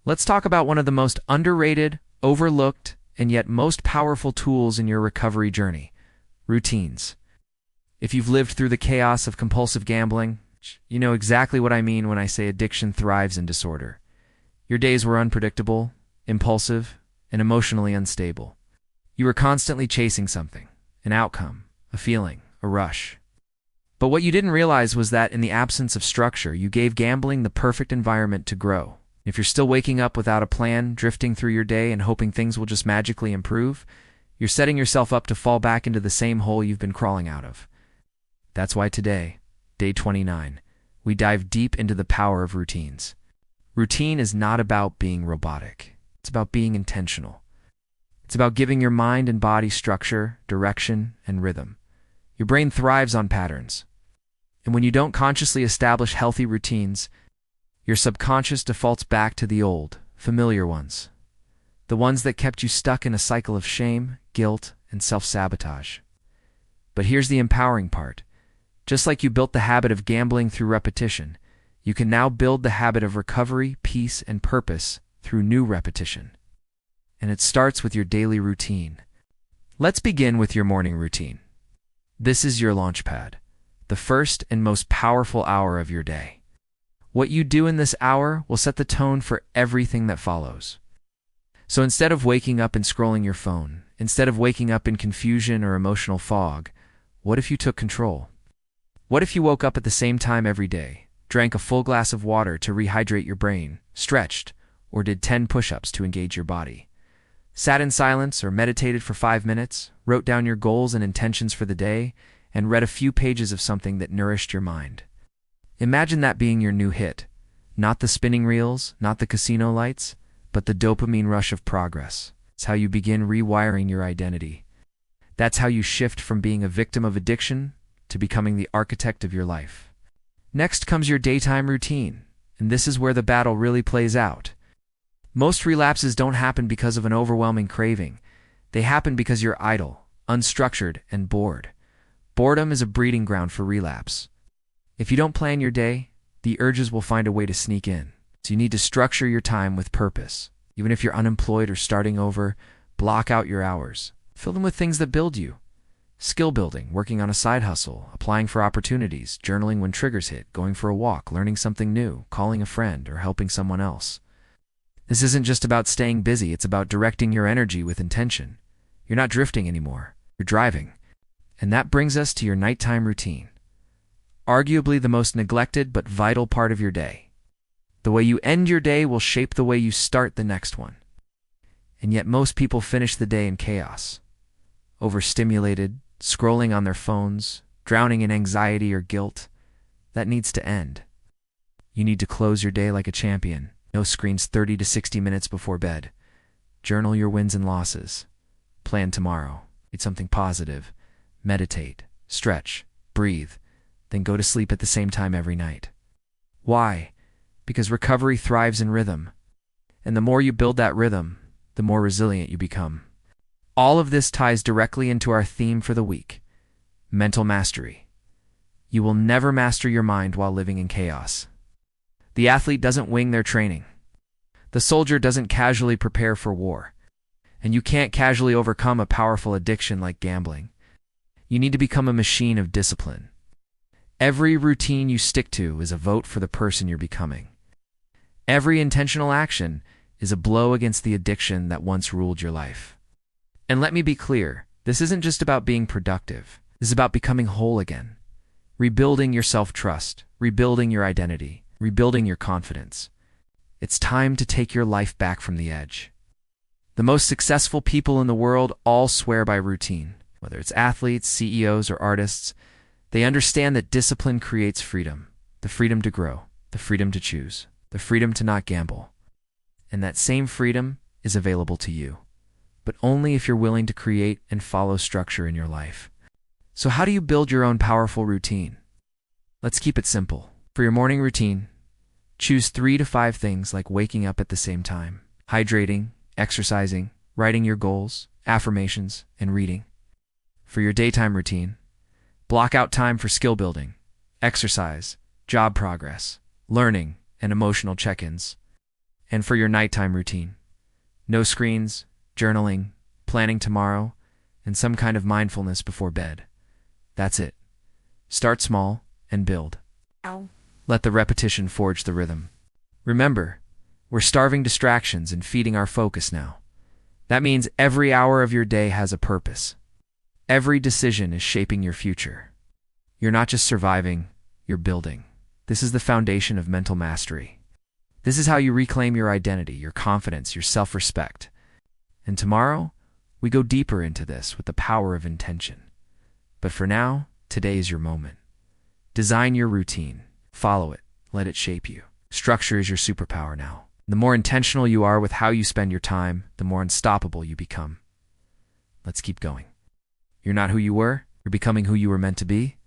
Let's talk about one of the most underrated, overlooked, and yet most powerful tools in your recovery journey: routines. If you've lived through the chaos of compulsive gambling, you know exactly what I mean when I say addiction thrives in disorder. Your days were unpredictable, impulsive, and emotionally unstable. You were constantly chasing something: an outcome, a feeling, a rush. But what you didn't realize was that in the absence of structure, you gave gambling the perfect environment to grow. If you're still waking up without a plan, drifting through your day and hoping things will just magically improve, you're setting yourself up to fall back into the same hole you've been crawling out of. That's why today, day 29, we dive deep into the power of routines. Routine is not about being robotic. It's about being intentional. It's about giving your mind and body structure, direction, and rhythm. Your brain thrives on patterns. And when you don't consciously establish healthy routines, your subconscious defaults back to the old, familiar ones. The ones that kept you stuck in a cycle of shame, guilt, and self-sabotage. But here's the empowering part. Just like you built the habit of gambling through repetition, you can now build the habit of recovery, peace, and purpose through new repetition. And it starts with your daily routine. Let's begin with your morning routine. This is your launchpad, the first and most powerful hour of your day. What you do in this hour will set the tone for everything that follows. So instead of waking up and scrolling your phone, instead of waking up in confusion or emotional fog, what if you took control? What if you woke up at the same time every day, drank a full glass of water to rehydrate your brain, stretched, or did 10 push-ups to engage your body? Sat in silence or meditated for 5 minutes, wrote down your goals and intentions for the day, and read a few pages of something that nourished your mind. Imagine that being your new hit. Not the spinning reels, not the casino lights, but the dopamine rush of progress. It's how you begin rewiring your identity. That's how you shift from being a victim of addiction to becoming the architect of your life. Next comes your daytime routine, and this is where the battle really plays out. Most relapses don't happen because of an overwhelming craving. They happen because you're idle, unstructured, and bored. Boredom is a breeding ground for relapse. If you don't plan your day, the urges will find a way to sneak in. So you need to structure your time with purpose. Even if you're unemployed or starting over, block out your hours. Fill them with things that build you. Skill building, working on a side hustle, applying for opportunities, journaling when triggers hit, going for a walk, learning something new, calling a friend, or helping someone else. This isn't just about staying busy, it's about directing your energy with intention. You're not drifting anymore, you're driving. And that brings us to your nighttime routine. Arguably the most neglected but vital part of your day. The way you end your day will shape the way you start the next one. And yet most people finish the day in chaos. Overstimulated, scrolling on their phones, drowning in anxiety or guilt. That needs to end. You need to close your day like a champion. No screens 30 to 60 minutes before bed. Journal your wins and losses. Plan tomorrow. Eat something positive. Meditate. Stretch. Breathe. Then go to sleep at the same time every night. Why? Because recovery thrives in rhythm. And the more you build that rhythm, the more resilient you become. All of this ties directly into our theme for the week: mental mastery. You will never master your mind while living in chaos. The athlete doesn't wing their training. The soldier doesn't casually prepare for war. And you can't casually overcome a powerful addiction like gambling. You need to become a machine of discipline. Every routine you stick to is a vote for the person you're becoming. Every intentional action is a blow against the addiction that once ruled your life. And let me be clear, this isn't just about being productive. This is about becoming whole again. Rebuilding your self-trust, rebuilding your identity, rebuilding your confidence. It's time to take your life back from the edge. The most successful people in the world all swear by routine. Whether it's athletes, CEOs, or artists, they understand that discipline creates freedom. The freedom to grow, the freedom to choose, the freedom to not gamble. And that same freedom is available to you, but only if you're willing to create and follow structure in your life. So how do you build your own powerful routine? Let's keep it simple. For your morning routine, choose 3 to 5 things like waking up at the same time, hydrating, exercising, writing your goals, affirmations, and reading. For your daytime routine, block out time for skill building, exercise, job progress, learning, and emotional check-ins. And for your nighttime routine, no screens, journaling, planning tomorrow, and some kind of mindfulness before bed. That's it. Start small and build. Ow. Let the repetition forge the rhythm. Remember, we're starving distractions and feeding our focus now. That means every hour of your day has a purpose. Every decision is shaping your future. You're not just surviving, you're building. This is the foundation of mental mastery. This is how you reclaim your identity, your confidence, your self-respect. And tomorrow, we go deeper into this with the power of intention. But for now, today is your moment. Design your routine. Follow it. Let it shape you. Structure is your superpower now. The more intentional you are with how you spend your time, the more unstoppable you become. Let's keep going. You're not who you were. You're becoming who you were meant to be.